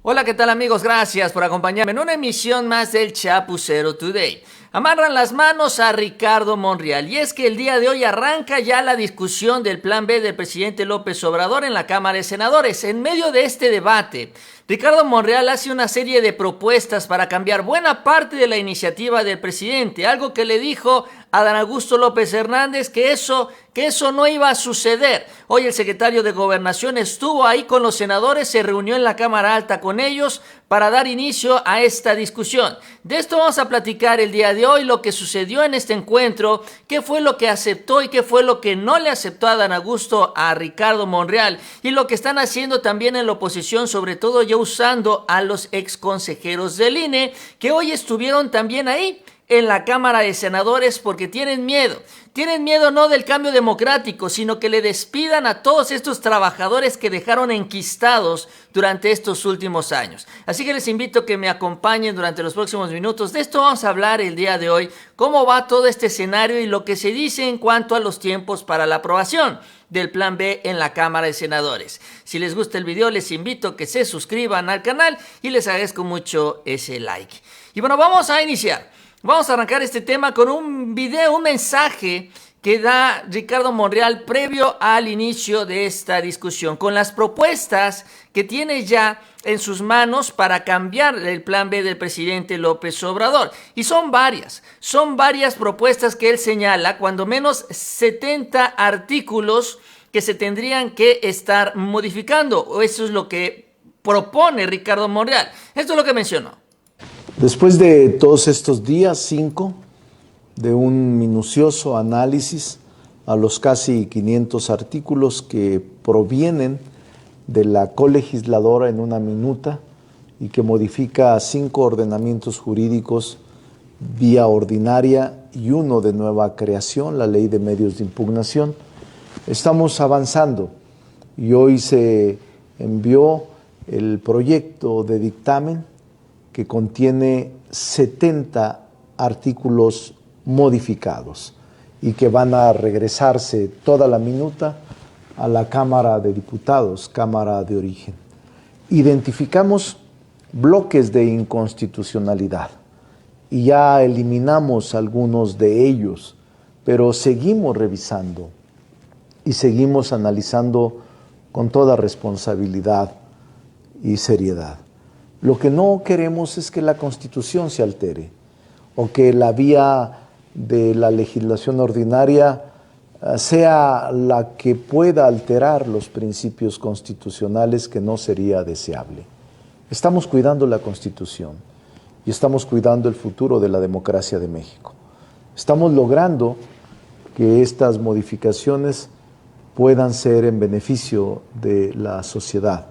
Hola, ¿qué tal amigos? Gracias por acompañarme en una emisión más del Chapucero Today. Amarran las manos a Ricardo Monreal y es que el día de hoy arranca ya la discusión del plan B del presidente López Obrador en la Cámara de Senadores. En medio de este debate, Ricardo Monreal hace una serie de propuestas para cambiar buena parte de la iniciativa del presidente, algo que le dijo a Adán Augusto López Hernández que eso no iba a suceder. Hoy el secretario de Gobernación estuvo ahí con los senadores, se reunió en la Cámara Alta con ellos para dar inicio a esta discusión. De esto vamos a platicar el día de hoy, lo que sucedió en este encuentro, qué fue lo que aceptó y qué fue lo que no le aceptó a Adán Augusto a Ricardo Monreal y lo que están haciendo también en la oposición, sobre todo ya usando a los ex consejeros del INE que hoy estuvieron también ahí en la Cámara de Senadores porque tienen miedo no del cambio democrático, sino que le despidan a todos estos trabajadores que dejaron enquistados durante estos últimos años. Así que les invito a que me acompañen durante los próximos minutos. De esto vamos a hablar el día de hoy, cómo va todo este escenario y lo que se dice en cuanto a los tiempos para la aprobación del Plan B en la Cámara de Senadores. Si les gusta el video, les invito a que se suscriban al canal y les agradezco mucho ese like. Y bueno, vamos a iniciar. Vamos a arrancar este tema con un video, un mensaje que da Ricardo Monreal previo al inicio de esta discusión, con las propuestas que tiene ya en sus manos para cambiar el plan B del presidente López Obrador. Y son varias propuestas que él señala, cuando menos 70 artículos que se tendrían que estar modificando. Eso es lo que propone Ricardo Monreal. Esto es lo que mencionó. Después de todos estos días, 5, de un minucioso análisis a los casi 500 artículos que provienen de la colegisladora en una minuta y que modifica 5 ordenamientos jurídicos vía ordinaria y uno de nueva creación, la Ley de Medios de Impugnación, estamos avanzando y hoy se envió el proyecto de dictamen que contiene 70 artículos modificados y que van a regresarse toda la minuta a la Cámara de Diputados, Cámara de Origen. Identificamos bloques de inconstitucionalidad y ya eliminamos algunos de ellos, pero seguimos revisando y seguimos analizando con toda responsabilidad y seriedad. Lo que no queremos es que la Constitución se altere o que la vía de la legislación ordinaria sea la que pueda alterar los principios constitucionales, que no sería deseable. Estamos cuidando la Constitución y estamos cuidando el futuro de la democracia de México. Estamos logrando que estas modificaciones puedan ser en beneficio de la sociedad.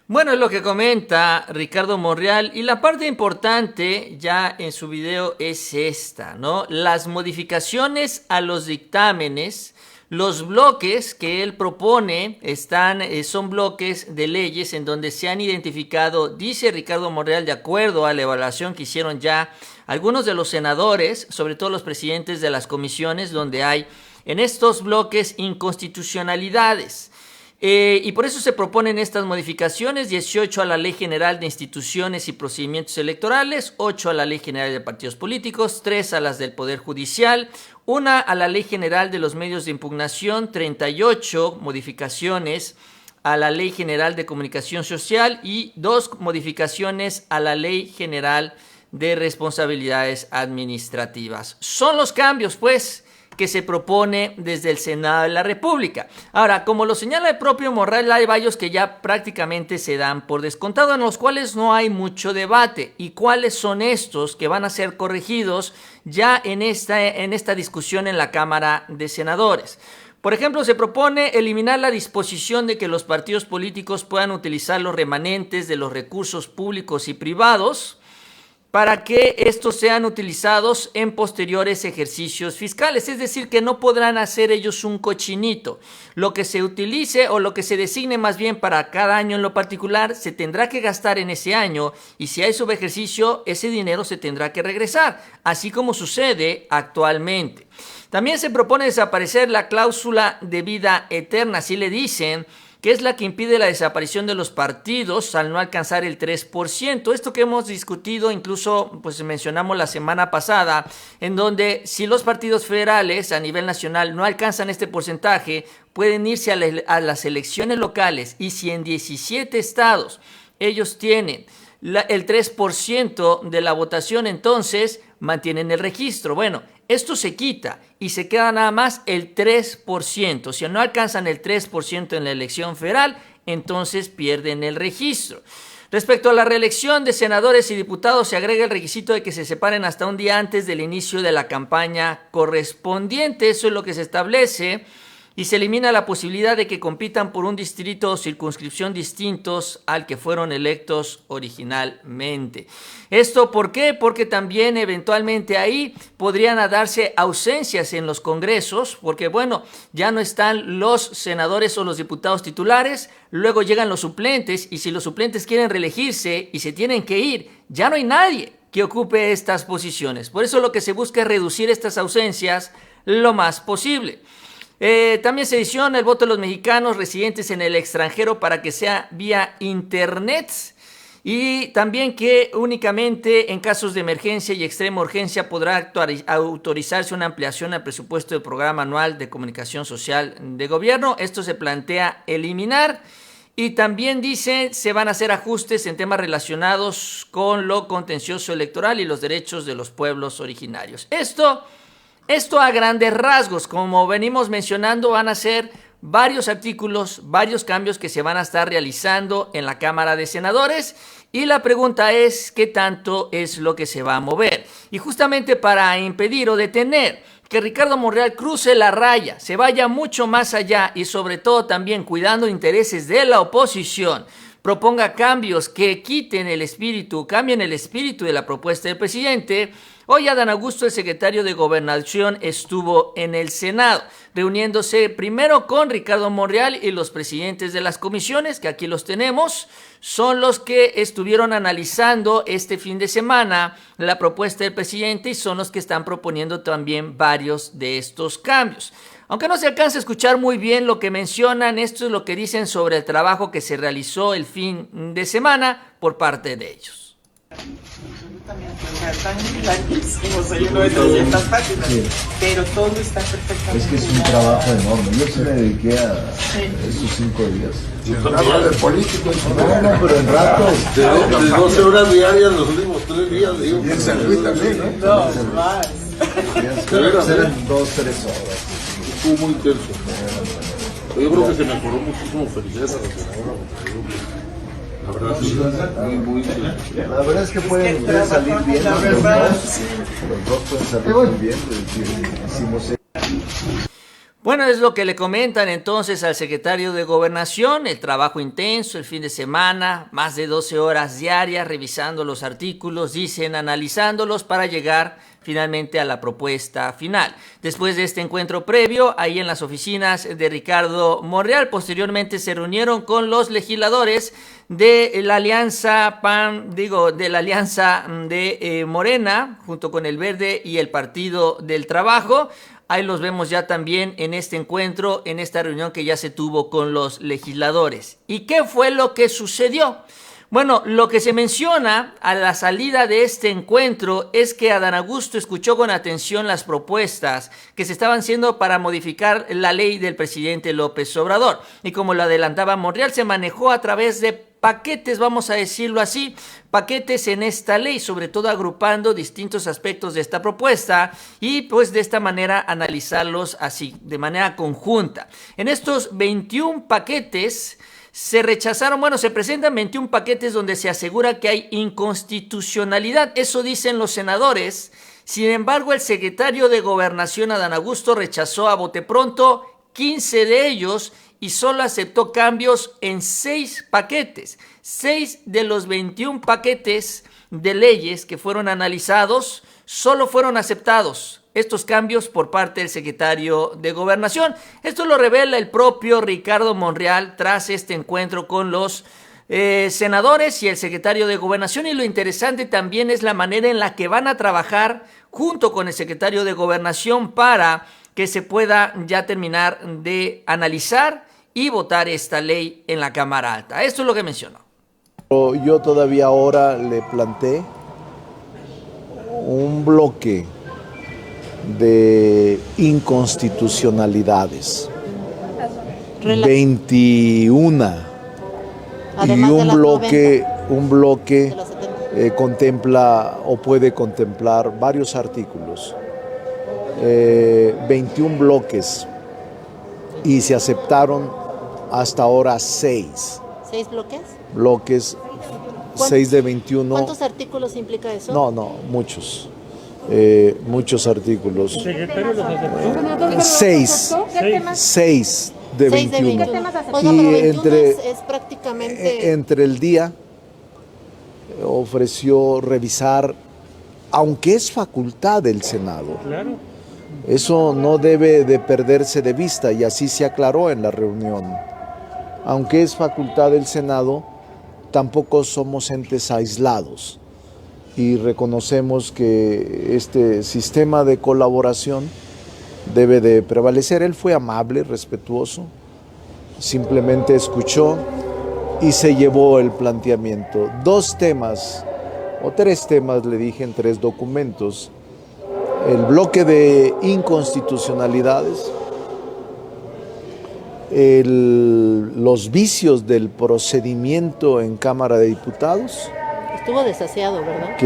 Bueno, es lo que comenta Ricardo Monreal y la parte importante ya en su video es esta, ¿no? Las modificaciones a los dictámenes, los bloques que él propone son bloques de leyes en donde se han identificado, dice Ricardo Monreal, de acuerdo a la evaluación que hicieron ya algunos de los senadores, sobre todo los presidentes de las comisiones, donde hay en estos bloques inconstitucionalidades. Y por eso se proponen estas modificaciones: 18 a la Ley General de Instituciones y Procedimientos Electorales, 8 a la Ley General de Partidos Políticos, 3 a las del Poder Judicial, 1 a la Ley General de los Medios de Impugnación, 38 modificaciones a la Ley General de Comunicación Social y 2 modificaciones a la Ley General de Responsabilidades Administrativas. Son los cambios, pues, que se propone desde el Senado de la República. Ahora, como lo señala el propio Monreal, hay varios que ya prácticamente se dan por descontado, en los cuales no hay mucho debate. ¿Y cuáles son estos que van a ser corregidos ya en esta discusión en la Cámara de Senadores? Por ejemplo, se propone eliminar la disposición de que los partidos políticos puedan utilizar los remanentes de los recursos públicos y privados para que estos sean utilizados en posteriores ejercicios fiscales. Es decir, que no podrán hacer ellos un cochinito. Lo que se utilice o lo que se designe más bien para cada año en lo particular se tendrá que gastar en ese año, y si hay subejercicio, ese dinero se tendrá que regresar, así como sucede actualmente. También se propone desaparecer la cláusula de vida eterna, así le dicen, que es la que impide la desaparición de los partidos al no alcanzar el 3%. Esto que hemos discutido, incluso pues mencionamos la semana pasada, en donde si los partidos federales a nivel nacional no alcanzan este porcentaje, pueden irse a las elecciones locales, y si en 17 estados ellos tienen el 3% de la votación, entonces mantienen el registro. Bueno, esto se quita y se queda nada más el 3%. Si no alcanzan el 3% en la elección federal, entonces pierden el registro. Respecto a la reelección de senadores y diputados, se agrega el requisito de que se separen hasta un día antes del inicio de la campaña correspondiente. Eso es lo que se establece. Y se elimina la posibilidad de que compitan por un distrito o circunscripción distintos al que fueron electos originalmente. ¿Esto por qué? Porque también eventualmente ahí podrían darse ausencias en los congresos, porque bueno, ya no están los senadores o los diputados titulares, luego llegan los suplentes, y si los suplentes quieren reelegirse y se tienen que ir, ya no hay nadie que ocupe estas posiciones. Por eso lo que se busca es reducir estas ausencias lo más posible. También se adiciona el voto de los mexicanos residentes en el extranjero para que sea vía internet, y también que únicamente en casos de emergencia y extrema urgencia podrá autorizarse una ampliación al presupuesto del programa anual de comunicación social de gobierno. Esto se plantea eliminar, y también dice se van a hacer ajustes en temas relacionados con lo contencioso electoral y los derechos de los pueblos originarios. Esto a grandes rasgos, como venimos mencionando, van a ser varios artículos, varios cambios que se van a estar realizando en la Cámara de Senadores, y la pregunta es ¿qué tanto es lo que se va a mover? Y justamente para impedir o detener que Ricardo Monreal cruce la raya, se vaya mucho más allá y sobre todo también cuidando intereses de la oposición, proponga cambios que quiten el espíritu, cambien el espíritu de la propuesta del presidente. Hoy Adán Augusto, el secretario de Gobernación, estuvo en el Senado, reuniéndose primero con Ricardo Monreal, y los presidentes de las comisiones, que aquí los tenemos, son los que estuvieron analizando este fin de semana la propuesta del presidente, y son los que están proponiendo también varios de estos cambios. Aunque no se alcanza a escuchar muy bien lo que mencionan, esto es lo que dicen sobre el trabajo que se realizó el fin de semana por parte de ellos. Están larguísimos, hay uno de 300 páginas, sí, pero todo está perfectamente. Es que es un trabajo enorme. Yo sí me dediqué a esos 5 días. Habla de políticos. No, pero en ratos. De 12 horas diarias los últimos 3 días. Digo, y en San Luis también, ¿no? No, más. Eran 2-3 horas. Estuvo muy intenso. Yo creo que se mejoró muchísimo. Felicidades a la senadora. La verdad, sí, muy la verdad es que pueden salir bien. Los dos pueden salir bien. Hicimos. Bueno, es lo que le comentan entonces al secretario de Gobernación, el trabajo intenso, el fin de semana, más de 12 horas diarias revisando los artículos, dicen, analizándolos para llegar finalmente a la propuesta final. Después de este encuentro previo, ahí en las oficinas de Ricardo Monreal, posteriormente se reunieron con los legisladores de la alianza de Morena, junto con el Verde y el Partido del Trabajo. Ahí los vemos ya también en este encuentro, en esta reunión que ya se tuvo con los legisladores. ¿Y qué fue lo que sucedió? Bueno, lo que se menciona a la salida de este encuentro es que Adán Augusto escuchó con atención las propuestas que se estaban haciendo para modificar la ley del presidente López Obrador. Y como lo adelantaba Monreal, se manejó a través de paquetes, vamos a decirlo así, paquetes en esta ley, sobre todo agrupando distintos aspectos de esta propuesta y pues de esta manera analizarlos así, de manera conjunta. En estos 21 paquetes se presentan 21 paquetes donde se asegura que hay inconstitucionalidad, eso dicen los senadores. Sin embargo, el secretario de Gobernación, Adán Augusto, rechazó a bote pronto 15 de ellos y solo aceptó cambios en 6 paquetes. 6 de los 21 paquetes de leyes que fueron analizados solo fueron aceptados estos cambios por parte del secretario de Gobernación. Esto lo revela el propio Ricardo Monreal tras este encuentro con los senadores y el secretario de Gobernación, y lo interesante también es la manera en la que van a trabajar junto con el secretario de Gobernación para que se pueda ya terminar de analizar y votar esta ley en la Cámara Alta. Esto es lo que mencionó. Yo todavía ahora le planteé un bloque de inconstitucionalidades, 21, Además y de las un bloque de los 70. contempla o puede contemplar varios artículos, 21 bloques, y se aceptaron hasta ahora 6 ¿6 bloques? bloques, 6 de 21. ¿Cuántos artículos implica eso? No, muchos. Muchos artículos. ¿Secretario los aceptó? 6 de 21. Oiga, Y pero 21 entre, es prácticamente... entre el día ofreció revisar, aunque es facultad del Senado. Claro. Eso no debe de perderse de vista, y así se aclaró en la reunión. Aunque es facultad del Senado, tampoco somos entes aislados, y reconocemos que este sistema de colaboración debe de prevalecer. Él fue amable, respetuoso, simplemente escuchó y se llevó el planteamiento. 2 temas o 3 temas le dije en 3 documentos: el bloque de inconstitucionalidades, los vicios del procedimiento en Cámara de Diputados. Estuvo desasiado, ¿verdad?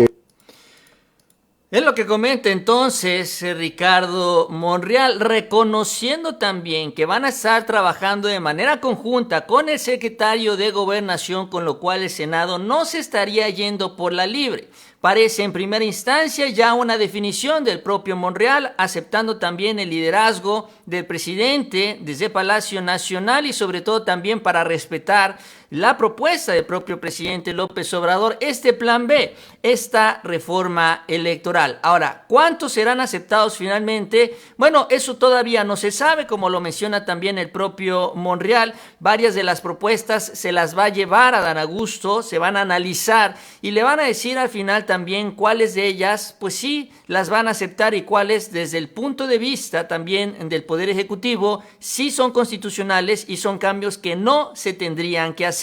Es lo que comenta entonces Ricardo Monreal, reconociendo también que van a estar trabajando de manera conjunta con el secretario de Gobernación, con lo cual el Senado no se estaría yendo por la libre. Parece en primera instancia ya una definición del propio Monreal, aceptando también el liderazgo del presidente desde Palacio Nacional, y sobre todo también para respetar la propuesta del propio presidente López Obrador, este plan B, esta reforma electoral. Ahora, ¿cuántos serán aceptados finalmente? Bueno, eso todavía no se sabe, como lo menciona también el propio Monreal. Varias de las propuestas se las va a llevar a Adán Augusto, se van a analizar y le van a decir al final también cuáles de ellas, pues sí, las van a aceptar, y cuáles desde el punto de vista también del Poder Ejecutivo sí son constitucionales y son cambios que no se tendrían que hacer.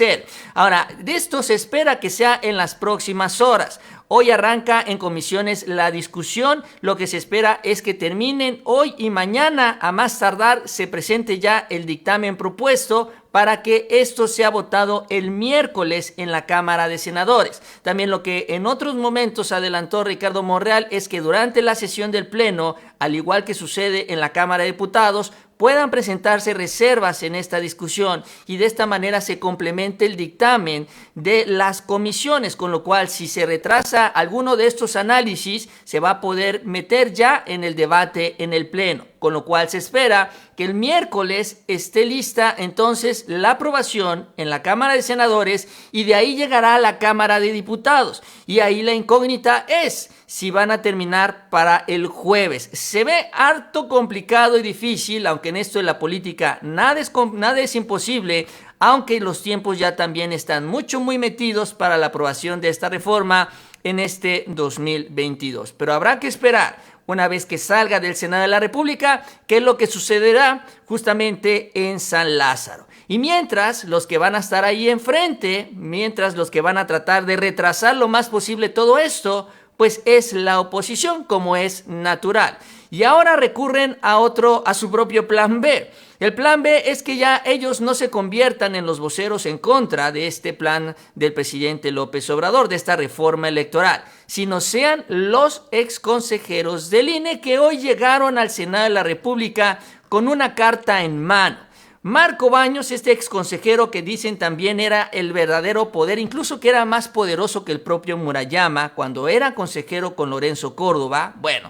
Ahora, de esto se espera que sea en las próximas horas. Hoy arranca en comisiones la discusión. Lo que se espera es que terminen hoy y mañana, a más tardar se presente ya el dictamen propuesto para que esto sea votado el miércoles en la Cámara de Senadores. También lo que en otros momentos adelantó Ricardo Monreal es que durante la sesión del Pleno, al igual que sucede en la Cámara de Diputados, puedan presentarse reservas en esta discusión, y de esta manera se complemente el dictamen de las comisiones, con lo cual si se retrasa alguno de estos análisis se va a poder meter ya en el debate en el Pleno, con lo cual se espera que el miércoles esté lista entonces la aprobación en la Cámara de Senadores, y de ahí llegará a la Cámara de Diputados, y ahí la incógnita es si van a terminar para el jueves. Se ve harto complicado y difícil, aunque en esto de la política nada es imposible, aunque los tiempos ya también están muy metidos para la aprobación de esta reforma en este 2022. Pero habrá que esperar, una vez que salga del Senado de la República, qué es lo que sucederá justamente en San Lázaro. Y mientras, los que van a estar ahí enfrente, mientras los que van a tratar de retrasar lo más posible todo esto, pues es la oposición, como es natural. Y ahora recurren a su propio plan B. El plan B es que ya ellos no se conviertan en los voceros en contra de este plan del presidente López Obrador, de esta reforma electoral, sino sean los exconsejeros del INE que hoy llegaron al Senado de la República con una carta en mano. Marco Baños, este exconsejero que dicen también era el verdadero poder, incluso que era más poderoso que el propio Murayama cuando era consejero con Lorenzo Córdoba, bueno,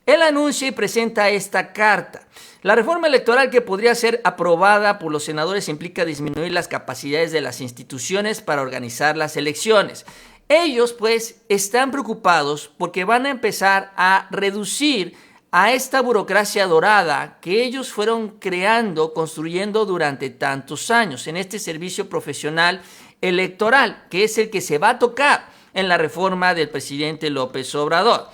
él anuncia y presenta esta carta. La reforma electoral que podría ser aprobada por los senadores implica disminuir las capacidades de las instituciones para organizar las elecciones. Ellos, pues, están preocupados porque van a empezar a reducir a esta burocracia dorada que ellos fueron construyendo durante tantos años en este servicio profesional electoral, que es el que se va a tocar en la reforma del presidente López Obrador.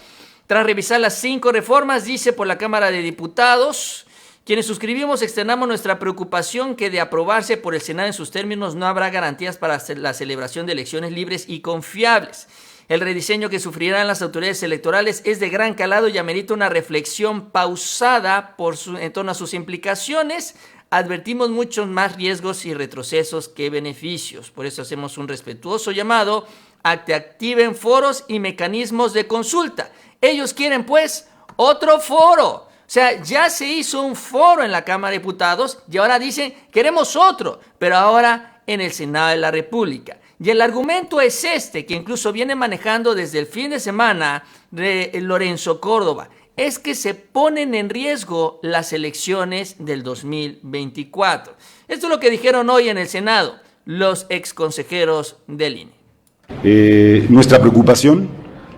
Tras revisar las 5 reformas, dice, por la Cámara de Diputados, Quienes suscribimos externamos nuestra preocupación que de aprobarse por el Senado en sus términos no habrá garantías para la celebración de elecciones libres y confiables. El rediseño que sufrirán las autoridades electorales es de gran calado y amerita una reflexión pausada en torno a sus implicaciones. Advertimos muchos más riesgos y retrocesos que beneficios. Por eso hacemos un respetuoso llamado a que activen foros y mecanismos de consulta. Ellos quieren, pues, otro foro. O sea, ya se hizo un foro en la Cámara de Diputados y ahora dicen, queremos otro, pero ahora en el Senado de la República. Y el argumento es este, que incluso viene manejando desde el fin de semana de Lorenzo Córdoba, es que se ponen en riesgo las elecciones del 2024. Esto es lo que dijeron hoy en el Senado los exconsejeros del INE. Nuestra preocupación,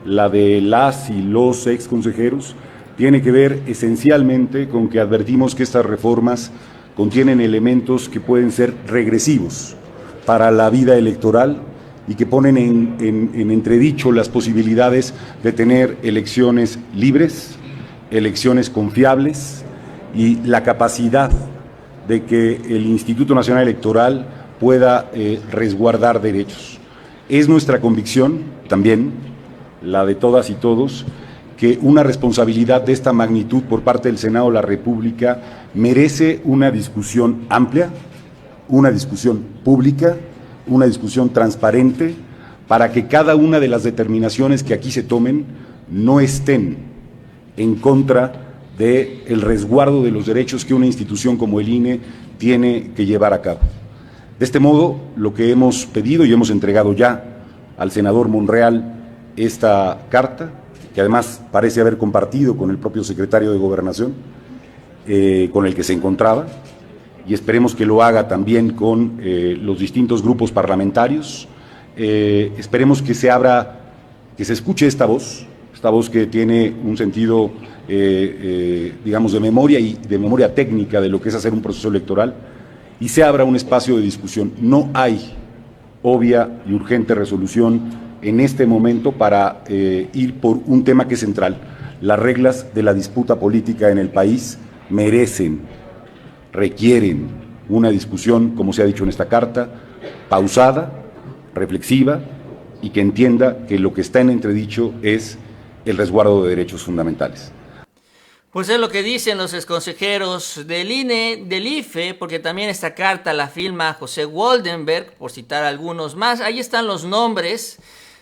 la de las y los exconsejeros, tiene que ver esencialmente con que advertimos que estas reformas contienen elementos que pueden ser regresivos para la vida electoral y que ponen en entredicho las posibilidades de tener elecciones libres, elecciones confiables y la capacidad de que el Instituto Nacional Electoral pueda resguardar derechos. Es nuestra convicción también, la de todas y todos, que una responsabilidad de esta magnitud por parte del Senado de la República merece una discusión amplia, una discusión pública, una discusión transparente, para que cada una de las determinaciones que aquí se tomen no estén en contra del resguardo de los derechos que una institución como el INE tiene que llevar a cabo. De este modo, lo que hemos pedido y hemos entregado ya al senador Monreal esta carta, que además parece haber compartido con el propio secretario de Gobernación, con el que se encontraba, y esperemos que lo haga también con los distintos grupos parlamentarios. Esperemos que que se escuche esta voz que tiene un sentido, digamos, de memoria y de memoria técnica de lo que es hacer un proceso electoral, y se abra un espacio de discusión. No hay obvia y urgente resolución en este momento para ir por un tema que es central. Las reglas de la disputa política en el país requieren una discusión, como se ha dicho en esta carta, pausada, reflexiva y que entienda que lo que está en entredicho es el resguardo de derechos fundamentales. Pues es lo que dicen los exconsejeros del INE, del IFE, porque también esta carta la firma José Woldenberg, por citar algunos más. Ahí están los nombres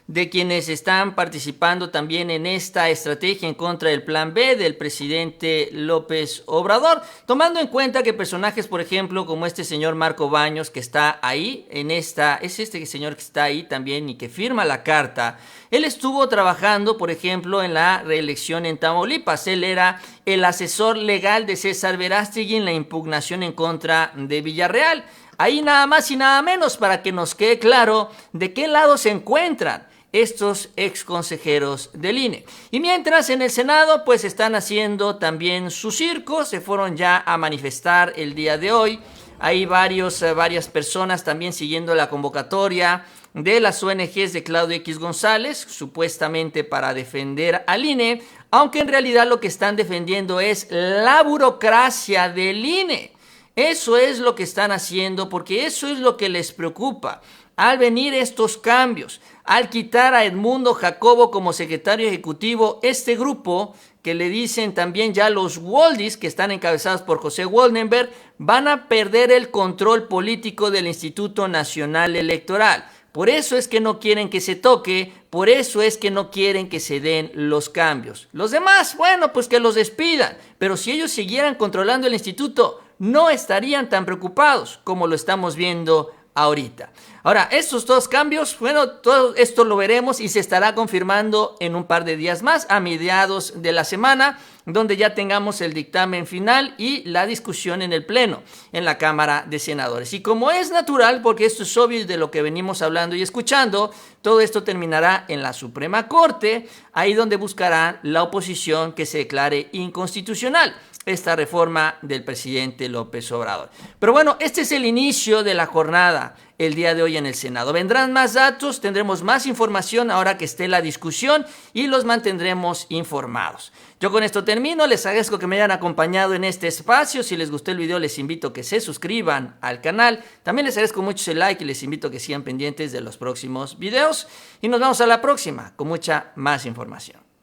de quienes están participando también en esta estrategia en contra del Plan B del presidente López Obrador, tomando en cuenta que personajes, por ejemplo, como este señor Marco Baños, que está ahí, es este señor que está ahí también y que firma la carta, él estuvo trabajando, por ejemplo, en la reelección en Tamaulipas. Él era el asesor legal de César Verástegui en la impugnación en contra de Villarreal. Ahí nada más y nada menos para que nos quede claro de qué lado se encuentran estos exconsejeros del INE. Y mientras en el Senado pues están haciendo también su circo, se fueron ya a manifestar el día de hoy. Hay varias personas también siguiendo la convocatoria de las ONGs de Claudio X González, supuestamente para defender al INE, aunque en realidad lo que están defendiendo es la burocracia del INE. Eso es lo que están haciendo porque eso es lo que les preocupa. Al venir estos cambios, al quitar a Edmundo Jacobo como secretario ejecutivo, este grupo que le dicen también ya los Woldis, que están encabezados por José Woldenberg, van a perder el control político del Instituto Nacional Electoral. Por eso es que no quieren que se toque, por eso es que no quieren que se den los cambios. Los demás, bueno, pues que los despidan, pero si ellos siguieran controlando el instituto, no estarían tan preocupados como lo estamos viendo ahorita. Ahora, estos dos cambios, bueno, todo esto lo veremos y se estará confirmando en un par de días más, a mediados de la semana, donde ya tengamos el dictamen final y la discusión en el Pleno, en la Cámara de Senadores. Y como es natural, porque esto es obvio de lo que venimos hablando y escuchando, todo esto terminará en la Suprema Corte, ahí donde buscará la oposición que se declare inconstitucional. esta reforma del presidente López Obrador. Pero bueno, este es el inicio de la jornada el día de hoy en el Senado. Vendrán más datos, tendremos más información ahora que esté la discusión y los mantendremos informados. Yo con esto termino, les agradezco que me hayan acompañado en este espacio. Si les gustó el video, les invito a que se suscriban al canal. También les agradezco mucho el like y les invito a que sigan pendientes de los próximos videos. Y nos vemos a la próxima con mucha más información.